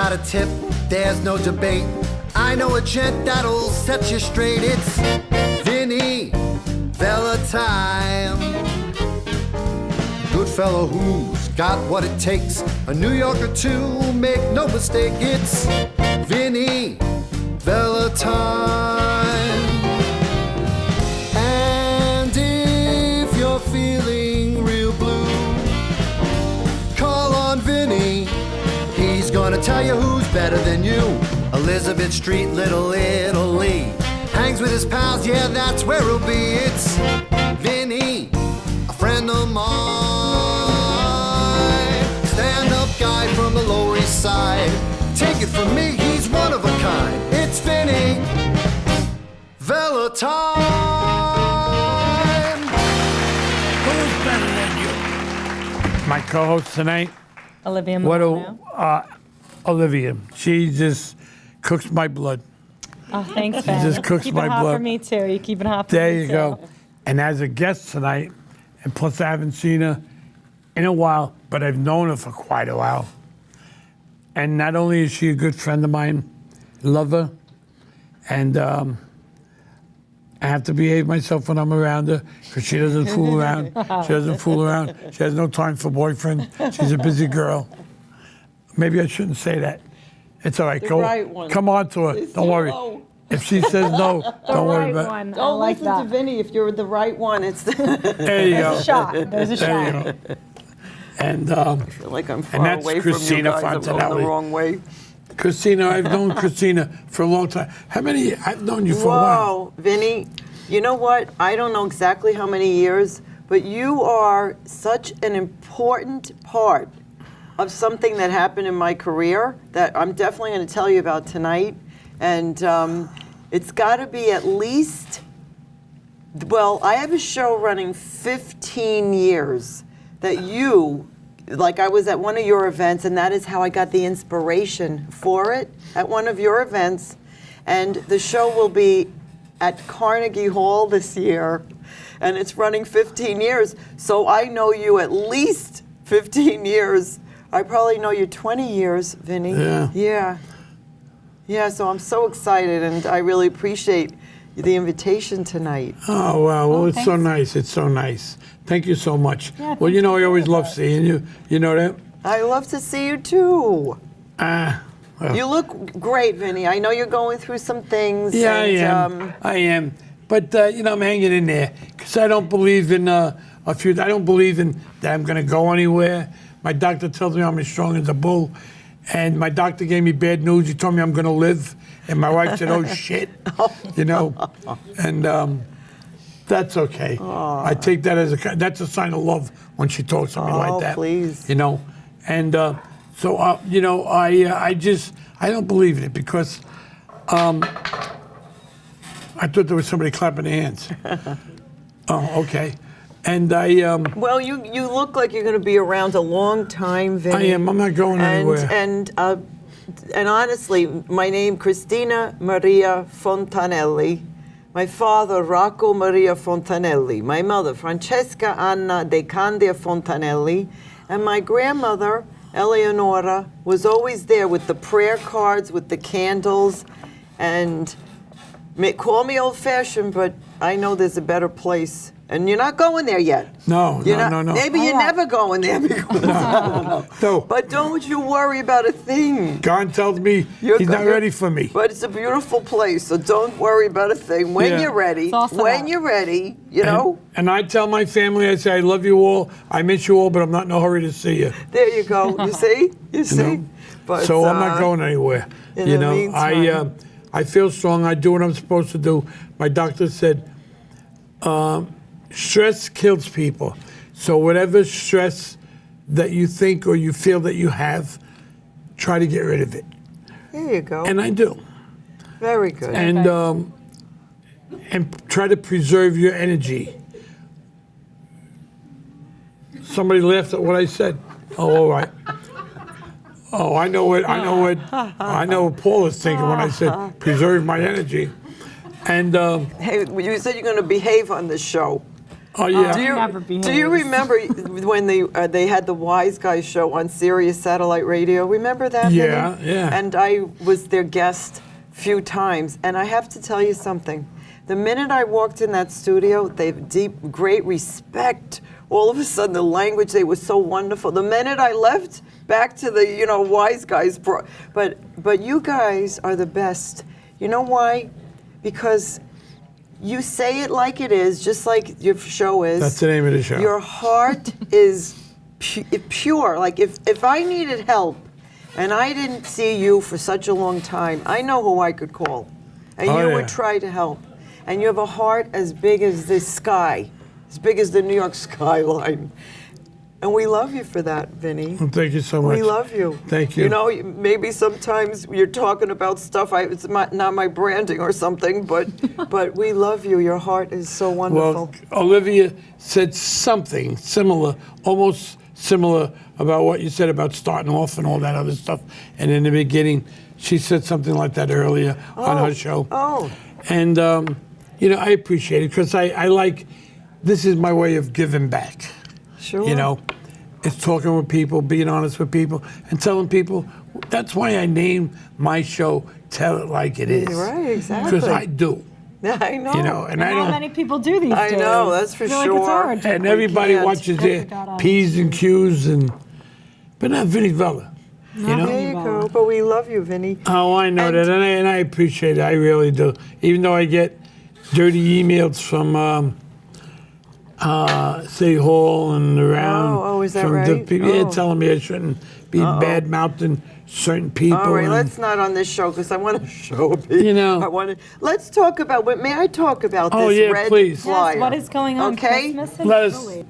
got a tip, there's no debate. I know a gent that'll set you straight. It's Vinny Valentine. Good fellow who's got what it takes. A New Yorker to make no mistake. It's Vinny Valentine. And if you're feeling real blue, call on Vinny. He's gonna tell you who's better than you. Elizabeth Street, Little Italy. Hangs with his pals, yeah, that's where he'll be. It's Vinny, a friend of mine. Stand-up guy from the Lower East Side. Take it from me, he's one of a kind. It's Vinny Valentine. Who's better than you? My co-host tonight. Olivia Milano. Olivia. She just cooks my blood. Oh, thanks, Ben. She just cooks keep my it hot blood. for me, too. You keep it hot for me, There you too. go. And as a guest tonight, and plus I haven't seen her in a while, but I've known her for quite a while. And not only is she a good friend of mine, love her, and I have to behave myself when I'm around her because she doesn't fool around. She doesn't fool around. She has no time for boyfriend. She's a busy girl. Maybe I shouldn't say that. It's all right. The Go. right one. Come on to her. It's Don't so worry. low. If she says no, don't worry about it. One. I Don't like listen that. to Vinny if you're the right one. It's There you go. Shot. There's a There shot. you go. And I feel like I'm far that's away Cristina from you guys. I'm going Fontanelli. the wrong way. Christina, I've known Christina for a long time. How many? I've known you for a while. Whoa, Vinny, you know what? I don't know exactly how many years, but you are such an important part of something that happened in my career that I'm definitely going to tell you about tonight. And it's got to be at least, well, I have a show running 15 years that you, like I was at one of your events, and that is how I got the inspiration for it, at one of your events. And the show will be at Carnegie Hall this year, and it's running 15 years. So I know you at least 15 years. I probably know you 20 years, Vinny. Yeah. Yeah. Yeah, so I'm so excited, and I really appreciate the invitation tonight. Oh, wow. Well, it's so thanks. nice. It's so nice. Thank you so much. Yeah, Well, you thanks know, for I always being love with us. seeing you. You know that? I love to see you too. Well, You look great, Vinny. I know you're going through some things. yeah, I and, am. I am. But, you know, I'm hanging in there because I don't believe in I don't believe in that I'm going to go anywhere. My doctor tells me I'm as strong as a bull. And my doctor gave me bad news. He told me I'm going to live. And my wife said, oh, shit. You know, and that's okay. I take that as that's a sign of love when she talks to me like that. Please. You know, and so, you know, I don't believe in it because I thought there was somebody clapping their hands. Oh, okay. And Well, you look like you're going to be around a long time, Vinny. I am. I'm not going anywhere. And honestly, my name Cristina Maria Fontanelli. My father Rocco Maria Fontanelli. My mother Francesca Anna de Candia Fontanelli, and my grandmother Eleonora was always there with the prayer cards, with the candles, and call me old-fashioned, but I know there's a better place. And you're not going there yet. No. Maybe you're never going there. Because, No. But don't you worry about a thing. God tells me he's not ready for me. But it's a beautiful place, so don't worry about a thing. When Yeah. you're ready, It's awesome. when you're ready, you know, And I tell my family, I say, I love you all. I miss you all, but I'm not in a hurry to see you. there you go. You see? You see? know? But, So I'm not going anywhere. in You the know, meantime- I feel strong. I do what I'm supposed to do. My doctor said, stress kills people. So whatever stress that you think or you feel that you have, try to get rid of it. There you go. And I do. Very good. And try to preserve your energy. Somebody laughed at what I said. Oh, all right. Oh, I know what Paul is thinking when I said preserve my energy. And Hey, you said you're going to behave on this show. Oh, yeah. Never behaves. Do you remember when they had the Wise Guys show on Sirius Satellite Radio? Remember that? Yeah, Vinny? yeah. And I was their guest a few times, and I have to tell you something. The minute I walked in that studio, they have great respect. All of a sudden, the language, they were so wonderful. The minute I left, back to the, Wise Guys. But you guys are the best. You know why? Because you say it like it is, just like your show is. That's the name of the show. Your heart is pure. Like if I needed help and I didn't see you for such a long time, I know who I could call. And you would try to help. And you have a heart as big as the sky, as big as the New York skyline. And we love you for that, Vinny. Well, thank you so much. We love you. Thank you. You know, maybe sometimes you're talking about stuff, it's not my branding or something, but we love you. Your heart is so wonderful. Well, Olivia said something similar, almost similar about what you said about starting off and all that other stuff. And in the beginning, she said something like that earlier on her show. Oh. And, I appreciate it because I like, this is my way of giving back. Sure. It's talking with people, being honest with people, and telling people. That's why I named my show "Tell It Like It Is." Right, exactly. Because I do. I know. And I Not don't. many people do these I days. know, that's for I feel like it's sure. hard. And everybody can't. watches their P's and Q's, but not Vinny Vella. There you go. But we love you, Vinny. Oh, I know that, and I appreciate it. I really do. Even though I get dirty emails from City Hall and around. Oh, is that from right? the people, Oh. telling me I shouldn't be bad mouthing certain people. All right, and- let's not on this show because I want to show people. Let's talk about. May I talk about Oh, this yeah, red please. flyer? Yes, what is going on? Okay. Christmas in Let us- Italy.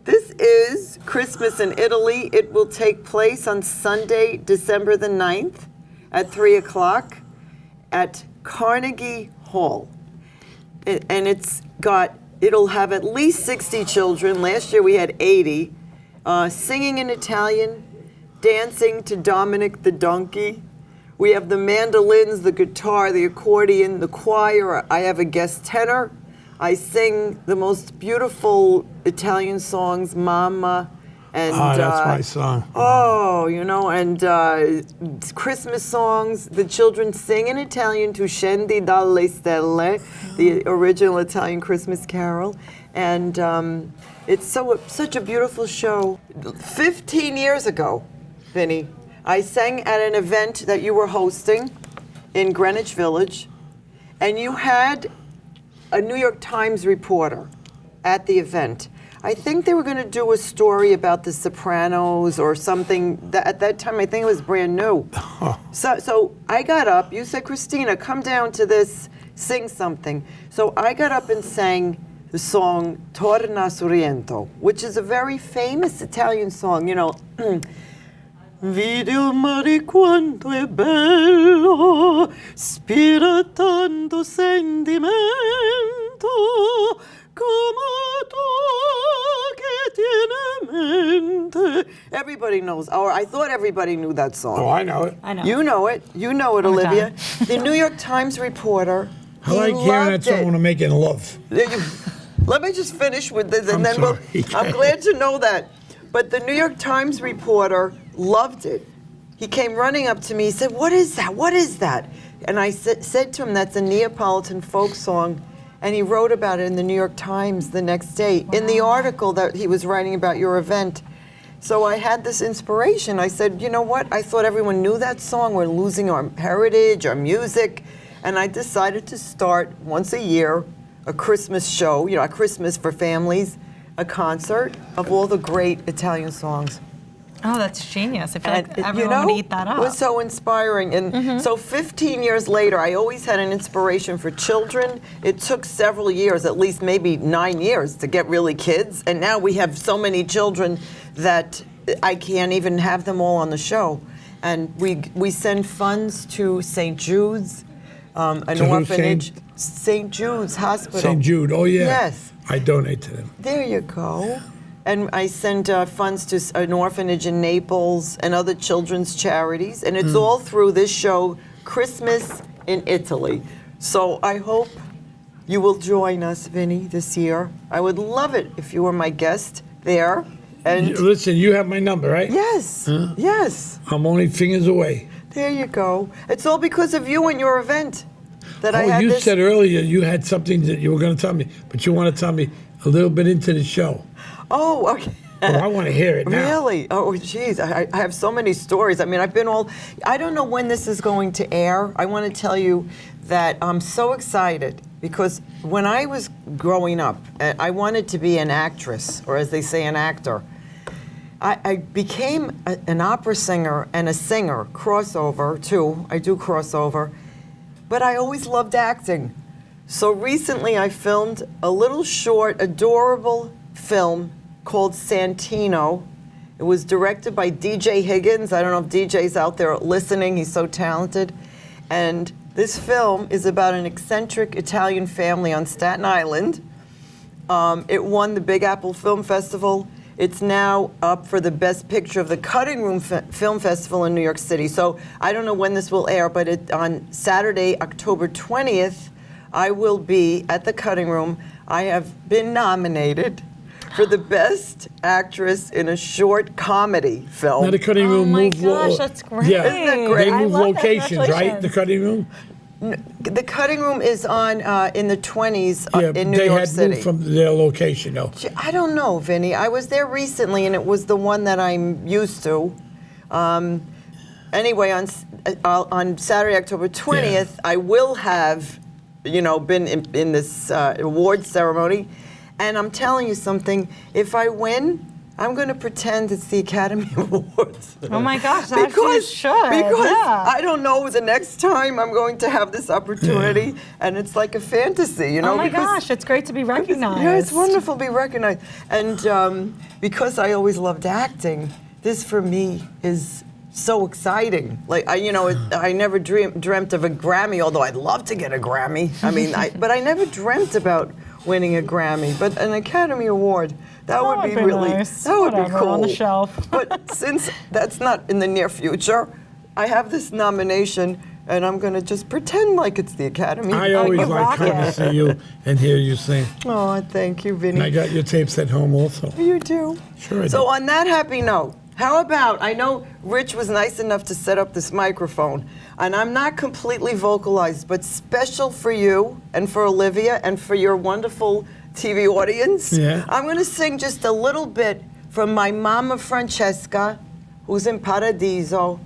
This is Christmas in Italy. It will take place on Sunday, December the 9th at 3 o'clock at Carnegie Hall. And it'll have at least 60 children. Last year we had 80. Singing in Italian, dancing to Dominick the Donkey. We have the mandolins, the guitar, the accordion, the choir. I have a guest tenor. I sing the most beautiful Italian songs, Mama, and that's my song. Christmas songs. The children sing in Italian to Scendi, dalle, stelle, the original Italian Christmas carol, and it's such a beautiful show. 15 years ago, Vinny, I sang at an event that you were hosting in Greenwich Village, and you had a New York Times reporter at the event. I think they were going to do a story about the Sopranos or something. At that time, I think it was brand new. So I got up. You said, Cristina, come down to this, sing something. So I got up and sang the song Torna, Surriento, which is a very famous Italian song. Vidi il mare quanto è bello, spira tanto sentimento, come tu che tieni mente. Everybody knows, or I thought everybody knew that song. Oh, I know it. I know. You know it, Olivia. The New York Times reporter, I like hearing that song when I'm making love. Let me just finish with this, and I'm then sorry. I'm glad to know that. But the New York Times reporter loved it. He came running up to me. He said, "What is that? What is that?" And I said to him, "That's a Neapolitan folk song." And he wrote about it in the New York Times the next day in the article that he was writing about your event. So I had this inspiration. I said, "You know what? I thought everyone knew that song. We're losing our heritage, our music." And I decided to start once a year a Christmas show, a Christmas for families, a concert of all the great Italian songs. Oh, that's genius. I feel like And, everyone would eat that up. It was so inspiring. And so 15 years later, I always had an inspiration for children. It took several years, at least maybe 9 years, to get really kids. And now we have so many children that I can't even have them all on the show. And we send funds to St. Jude's, an To who, orphanage. St. Jude's Hospital. St. Jude, oh yeah. Yes. I donate to them. There you go. And I send funds to an orphanage in Naples and other children's charities. And it's all through this show, Christmas in Italy. So I hope you will join us, Vinny, this year. I would love it if you were my guest there. And Listen, you have my number, right? yes, yes. I'm only fingers away. There you go. It's all because of you and your event that I Oh, had you this. said earlier you had something that you were going to tell me, but you want to tell me a little bit into the show. Oh, okay. Oh, I want to hear it now. Really? Oh, geez. I have so many stories. I mean, I don't know when this is going to air. I want to tell you that I'm so excited because when I was growing up, I wanted to be an actress, or as they say, an actor. I became an opera singer and a singer, crossover too. I do crossover. But I always loved acting. So recently I filmed a little short, adorable film called Santino. It was directed by DJ Higgins. I don't know if DJ's out there listening. He's so talented. And this film is about an eccentric Italian family on Staten Island. It won the Big Apple Film Festival. It's now up for the Best Picture of the Cutting Room Film Festival in New York City. So I don't know when this will air, but on Saturday, October 20th, I will be at the Cutting Room. I have been nominated for the Best Actress in a Short Comedy Film. Now the Cutting Room my moved. gosh, that's great. Yeah, Isn't that great? they I move love that. locations, right? The Congratulations. Cutting Room. The Cutting Room is on in the 20s Yeah, in New they York had City. moved from their location, though. I don't know, Vinny. I was there recently, and it was the one that I'm used to. Anyway, on Saturday, October 20th, I will have, been in this award ceremony, and I'm telling you something. If I win, I'm going to pretend it's the Academy Awards. Oh my gosh, as you should. Because Yeah. I don't know the next time I'm going to have this opportunity, and it's like a fantasy, Oh my because- gosh, it's great to be recognized. yeah, it's wonderful to be recognized. And because I always loved acting, this for me is so exciting. Like, I never dreamt of a Grammy, although I'd love to get a Grammy. I mean, but I never dreamt about winning a Grammy. But an Academy Award, that would be really, nice. that would be Whatever, cool. on the shelf. But since that's not in the near future, I have this nomination, and I'm going to just pretend like it's the Academy. I always you like rock coming to it. see you and hear you sing. Oh, thank you, Vinny. And I got your tapes at home also. You do. Sure I So do. on that happy note, how about, I know Rich was nice enough to set up this microphone, and I'm not completely vocalized, but special for you and for Olivia and for your wonderful TV audience. Yeah. I'm going to sing just a little bit from my Mama Francesca, who's in Paradiso,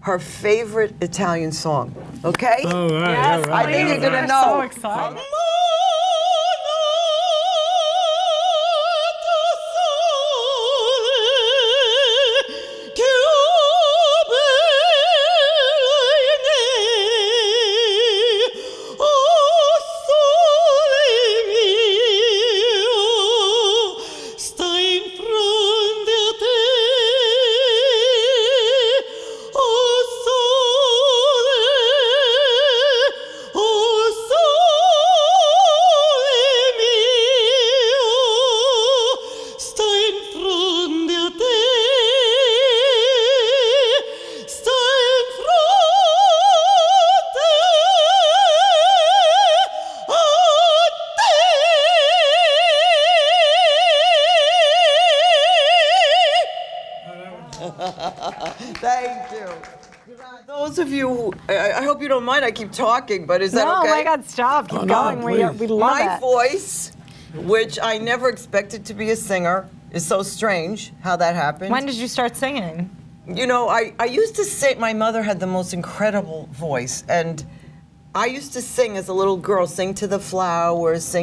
her favorite Italian song. Okay? All right, Yes, all right. I think you're please. gonna We're know. so excited. Thank you. Those of you who, I hope you don't mind, I keep talking, but is that No, okay? oh my God, stop. Keep no, going. please. We love My it. voice, which I never expected to be a singer, is so strange how that happened. When did you start singing? I used to sing, my mother had the most incredible voice, and I used to sing as a little girl, sing to the flowers,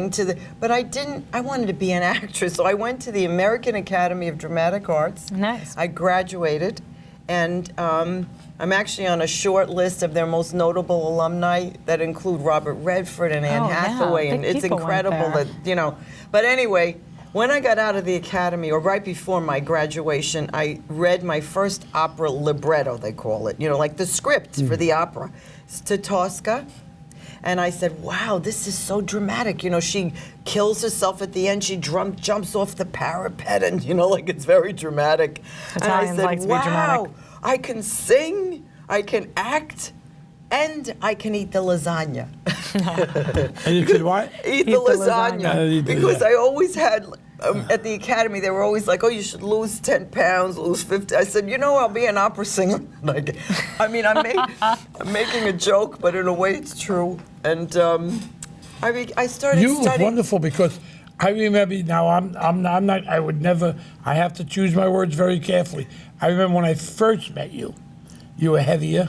but I wanted to be an actress, so I went to the American Academy of Dramatic Arts. Nice. I graduated, and I'm actually on a short list of their most notable alumni that include Robert Redford and Anne Oh, yeah. Hathaway, and Big it's people went incredible there. that, But anyway, when I got out of the academy, or right before my graduation, I read my first opera libretto, they call it, like the script for the opera. It's to Tosca. And I said, wow, this is so dramatic. She kills herself at the end. She jumps off the parapet, and, it's very dramatic. Italians and I like said, to be dramatic. wow, I can sing, I can act, and I can eat the lasagna. And you could what? Eat the the lasagna. lasagna. Because I always had, at the academy, they were always like, oh, you should lose 10 pounds, lose 50. I said, I'll be an opera singer. Like, I'm making a joke, but in a way it's true. And I started You look studying. wonderful because I remember now. I'm not. I would never. I have to choose my words very carefully. I remember when I first met you. You were heavier.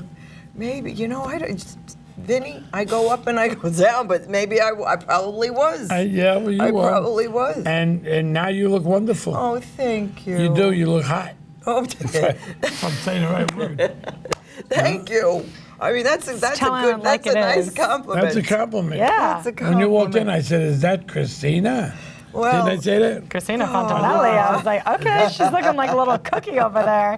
Maybe, I don't. Vinny, I go up and I go down, but maybe I probably was. Yeah, well, you I were. probably was. And now you look wonderful. Oh, thank you. You do. You look hot. Oh, If I'm saying the right word. thank you. I mean, that's a telling good, them like that's a it nice is. compliment. That's a compliment. Yeah. That's a When compliment. you walked in, I said, "Is that Cristina?" Well, Didn't I say that? Cristina Fontanelli. I was like, okay, she's looking like a little cookie over there.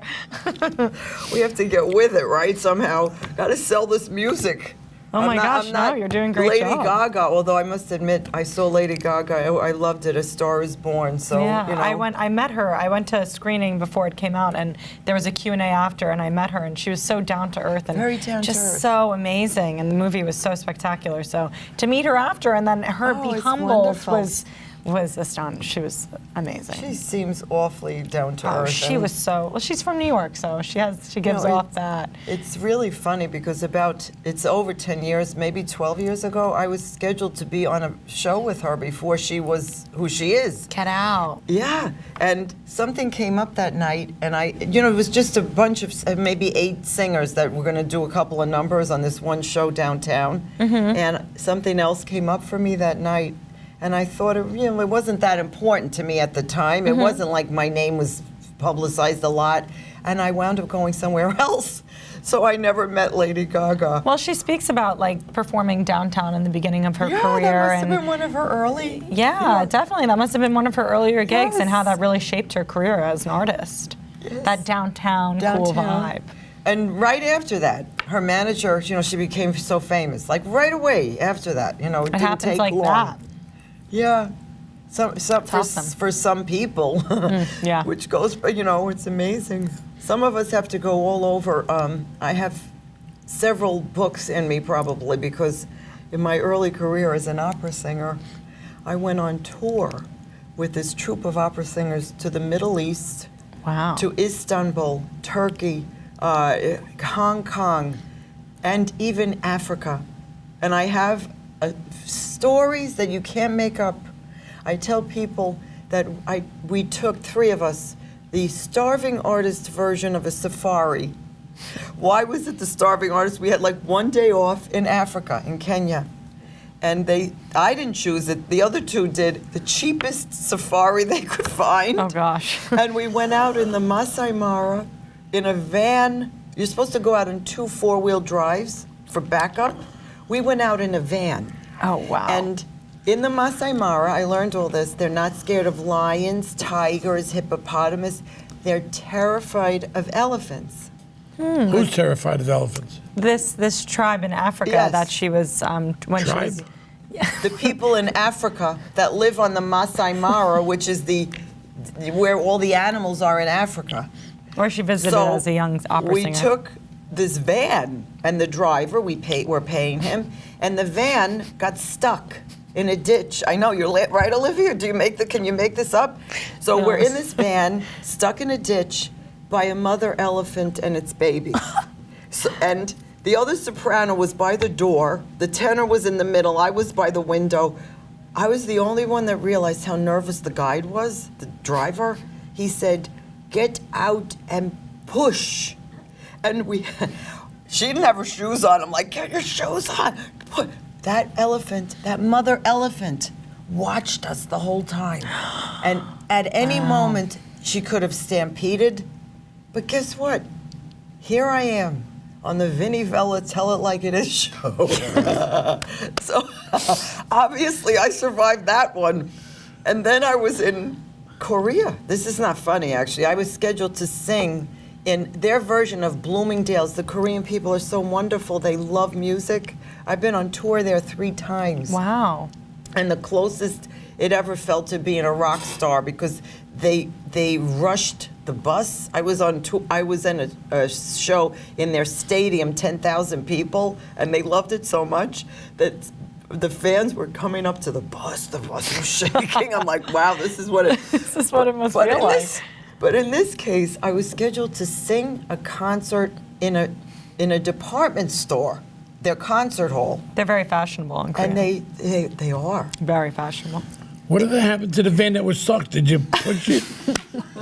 we have to get with it, right? Somehow, got to sell this music. Oh my gosh, I'm not no, you're doing a great Lady job. Gaga, although I must admit, I saw Lady Gaga. I loved it. A Star Is Born. So Yeah, you know. I met her. I went to a screening before it came out, and there was a Q&A after, and I met her, and she was so down to earth and Very down to just earth. so amazing, and the movie was so spectacular. So to meet her after, and then her Oh, be it's humbled wonderful. was astonishing. She was amazing. She seems awfully down to Oh, earth. she and- was so well. She's from New York, so she gives No, off that. It's really funny because it's over 10 years, maybe 12 years ago, I was scheduled to be on a show with her before she was who she is. Get out. Yeah, and something came up that night, and it was just a bunch of maybe 8 singers that were going to do a couple of numbers on this one show downtown, and something else came up for me that night, and I thought, it wasn't that important to me at the time. It wasn't like my name was publicized a lot, and I wound up going somewhere else. So I never met Lady Gaga. Well, she speaks about like performing downtown in the beginning of her Yeah, career, that must and have been one of her early. yeah, definitely. That must have been one of her earlier gigs, and how Yes. that really shaped her career as an artist. Yes. That downtown cool vibe. And right after that, her manager, she became so famous. Like right away after that, it didn't happens take like long. that. Yeah. For awesome. some people, yeah. which goes, it's amazing. Some of us have to go all over. I have several books in me probably because in my early career as an opera singer, I went on tour with this troupe of opera singers to the Middle East, Wow. to Istanbul, Turkey, Hong Kong, and even Africa. And I have stories that you can't make up. I tell people that we took 3 of us, the starving artist version of a safari. Why was it the starving artist? We had like one day off in Africa, in Kenya. And I didn't choose it, the other 2 did, the cheapest safari they could find. Oh gosh. And we went out in the Masai Mara in a van. You're supposed to go out in 2 4-wheel drives for backup. We went out in a van. Oh wow. And in the Masai Mara, I learned all this. They're not scared of lions, tigers, hippopotamus. They're terrified of elephants. Who's terrified of elephants? this tribe in Africa Yes. that she was when she was Tribe? The people in Africa that live on the Masai Mara, which is where all the animals are in Africa. where she visited So as a young opera we singer. took this van, and the driver, we're paying him, and the van got stuck in a ditch. I know, you're right, Olivia? Can you make this up? So we're in this van, stuck in a ditch by a mother elephant and its baby. And the other soprano was by the door, the tenor was in the middle, I was by the window. I was the only one that realized how nervous the guide was, the driver. He said, "Get out and push." And she didn't have her shoes on. I'm like, "Get your shoes on." That elephant, that mother elephant, watched us the whole time. And at any moment, she could have stampeded. But guess what? Here I am on the Vinny Vella Tell It Like It Is show. So obviously I survived that one. And then I was in Korea. This is not funny, actually. I was scheduled to sing in their version of Bloomingdale's. The Korean people are so wonderful. They love music. I've been on tour there 3 times. Wow. And the closest it ever felt to being a rock star because they rushed the bus. I was on tour. I was in a show in their stadium, 10,000 people, and they loved it so much that the fans were coming up to the bus. The bus was shaking. I'm like, wow, this is what it. This is what it must feel like. But in this case, I was scheduled to sing a concert in a department store, their concert hall. They're very fashionable in Korea. And they are. Very fashionable. What did happen to the van that was stuck? Did you push it?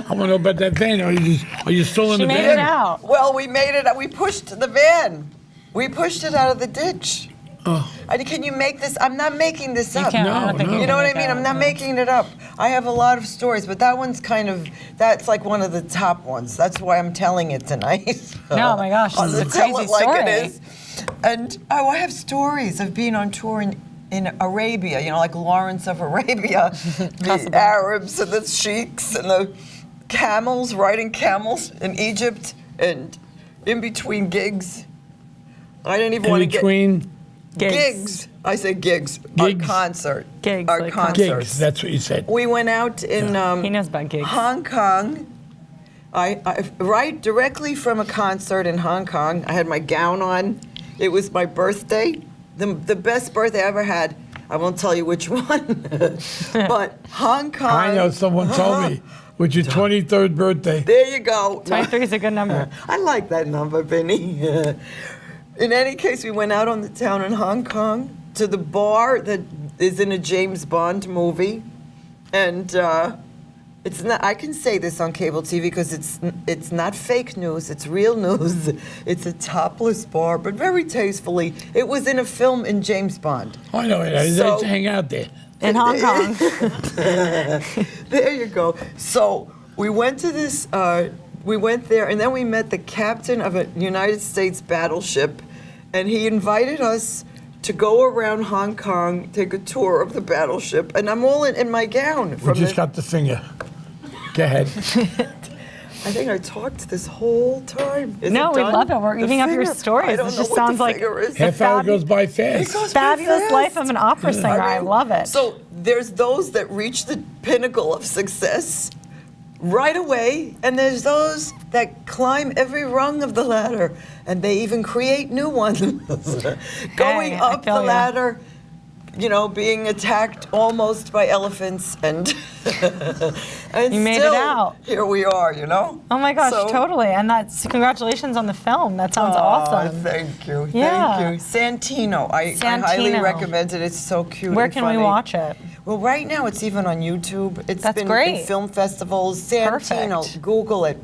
I want to know about that van. Are you still in She the made van? it out. Well, we made it. We pushed the van. We pushed it out of the ditch. Oh. Can you make this? I'm not making this You up. can't. No, I don't think no. you You know can what I make mean? it I'm not up. making it up. I have a lot of stories, but that one's that's like one of the top ones. That's why I'm telling it tonight. No, my gosh, this is a Tell crazy it like story. it is. And I have stories of being on tour in Arabia, like Lawrence of Arabia, the Arabs and the sheiks and the camels, riding camels in Egypt, and in between gigs. I didn't even want to In get... between Gigs. I said gigs. Gigs. Our concert. Gigs, Our like concerts. gigs, that's what you said. We went out in He knows about gigs. Hong Kong. I right directly from a concert in Hong Kong. I had my gown on. It was my birthday, the best birthday I ever had. I won't tell you which one, but Hong Kong. I know someone told me, with your 23rd birthday. There you go. 23 is a good number. I like that number, Vinny. In any case, we went out on the town in Hong Kong to the bar that is in a James Bond movie, and it's not. I can say this on cable TV because it's not fake news. It's real news. It's a topless bar, but very tastefully. It was in a film in James Bond. Oh, I know it. I used to hang out there. In Hong Kong. There you go. So we went to this. We went there, and then we met the captain of a United States battleship, and he invited us to go around Hong Kong, take a tour of the battleship, and I'm all in my gown. We From just got the finger. Go ahead. I think I talked this whole time. Is No, it we done? love it. We're The eating up your finger? stories. I don't It know just what sounds the like finger is. Half hour goes by fast. It goes by Fabulous fast. life of an opera singer. I love it. So there's those that reach the pinnacle of success right away, and there's those that climb every rung of the ladder, and they even create new ones. Going Hey, I up feel the ya. ladder, being attacked almost by elephants, and and You made it still, out. Here we are, Oh my gosh, So- totally. And congratulations on the film. That sounds awesome. Thank you. Yeah. Thank you. Santino. I highly Santino. recommend it. It's so cute. Where and can we funny. watch it? Well, right now it's even on YouTube. It's That's been great. in film festivals. Santino. Perfect. Google it.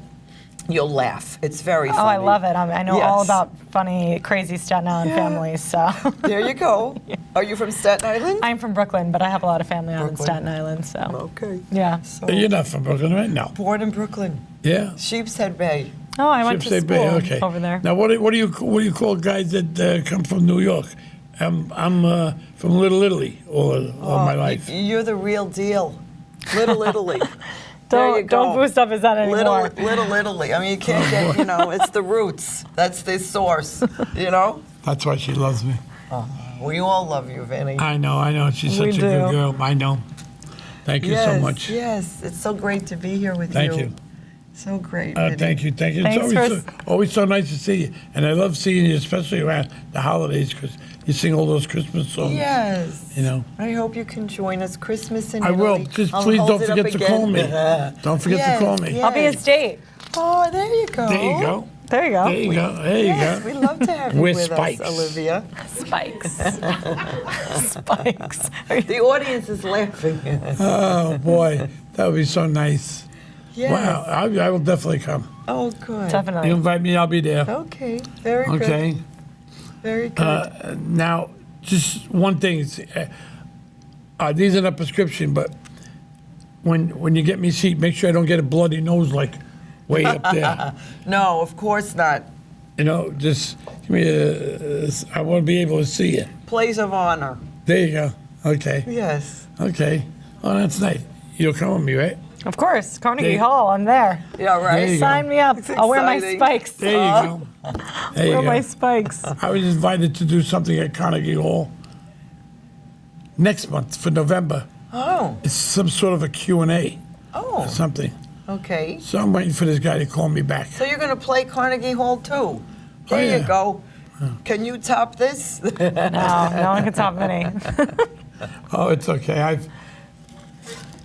You'll laugh. It's very funny. Oh, I love it. I know all Yes. about funny, crazy Staten Island families. So There you go. Are you from Staten Island? I'm from Brooklyn, but I have a lot of family out in Brooklyn. Staten Island. So Okay. yeah. So, You're not from Brooklyn, right? No. born in Brooklyn, Yeah. Sheepshead Bay. Oh, I went to Shipsay school Bay, okay. over there. Now, what do you call guys that come from New York? I'm from Little Italy all my life. You're the real deal. Little Italy. There you Don't go. boost up his that anymore. Little Italy. I mean, you can't get, it's the roots. That's the source, That's why she loves me. We all love you, Vinny. I know. She's We such a good do. girl. I know. Thank you so much. Yes, it's so great to be here with Thank you. you. So great. Vinny. Thank you. Thanks It's for- always so nice to see you. And I love seeing you, especially around the holidays, because you sing all those Christmas songs. Yes. I hope you can join us Christmas in I Italy. will. Just I'll please hold don't it up forget to call me. again. Don't forget Yes, to call me. yes. I'll be his date. Oh, there you go. There you go. There you go. There you go. There you Yes, go. we'd love to have you With with spikes. us, Olivia. Spikes. Spikes. The audience is laughing. Oh boy, that would be so nice. Yes. Wow, I will definitely come. Oh, good. Definitely. You invite me, I'll be there. Okay. Very good. Okay. Very good. Now, just one thing. These are not prescription, but when you get me a seat, make sure I don't get a bloody nose like way up there. No, of course not. Just give me I want to be able to see you. Place of honor. There you go. Okay. Yes. Okay. Oh, that's nice. You'll come with me, right? Of course. Carnegie There- Hall. I'm there. Yeah, right. There you go. Sign me up. It's I'll wear my exciting. spikes. There you go. There you Wear go. my spikes. I was invited to do something at Carnegie Hall next month for November. Oh. It's some sort of a Q&A Oh. or something. Okay. So I'm waiting for this guy to call me back. So you're going to play Carnegie Hall too? There yeah. you go. Can you top this? No, no one can top Vinny. Oh, it's okay.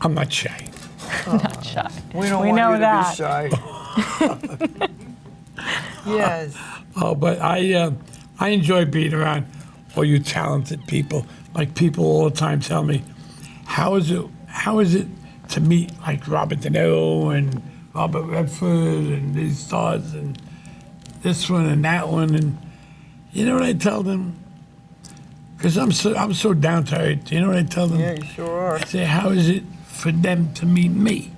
I'm not shy. Not shy. We don't We want know you that. to be shy. Yes. Oh, but I enjoy being around all you talented people. Like people all the time tell me, how is it to meet like Robert De Niro and Robert Redford and these stars and this one and that one, and you know what I tell them? Because I'm so down to earth. You know what I tell them? Yeah, you sure are. I say, how is it for them to meet me?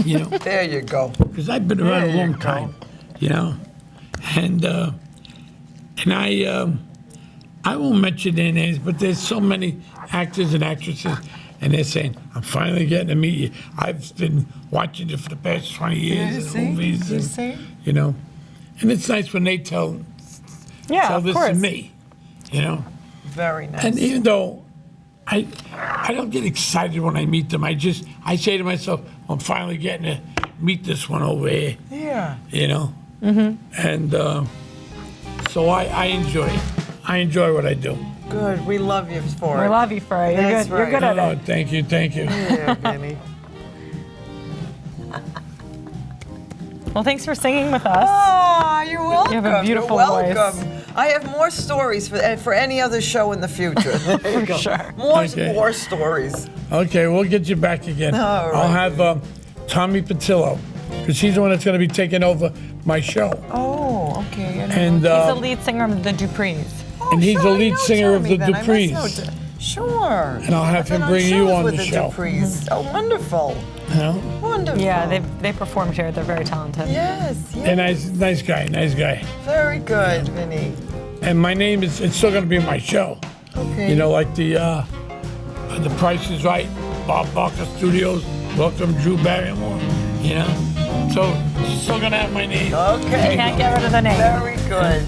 You know, There you go. because I've been around There a you long go. time. You know, and I won't mention their names, but there's so many actors and actresses, and they're saying, I'm finally getting to meet you. I've been watching you for the past 20 years in movies. You and, see? You know, and it's nice when they tell Yeah, of this course. to me, you know. Very nice. And even though I don't get excited when I meet them, I say to myself, I'm finally getting to meet this one over here, Yeah. you know. And so I enjoy it. I enjoy what I do. Good. We love you for We it. love you for it. You're That's good. You're good at Oh, it. thank you. Yeah, Vinny. Well, thanks for singing with us. Oh, you're welcome. You have a beautiful you're voice. welcome. I have more stories for any other show in the future. There you go. sure. Okay. More stories. Okay, we'll get you back again. All right. I'll have Tommy Patillo, because he's the one that's going to be taking over my show. Oh, okay. And He's the lead singer of the Duprees. and he's the I lead know singer of Tommy the then. I must know Duprees. Sure. And I'll have I've been him bring you shows on with the show. Duprees. Oh, wonderful. You know? Wonderful. Yeah, they performed here. They're very talented. Yes, yes. And nice guy. Very good, Vinny. And my name it's still going to be my show. Okay. You know, like the Price is Right, Bob Barker Studios, Welcome Drew Barrymore. You know, so it's still going to have my name. Okay. Can't get rid of the name. Very good.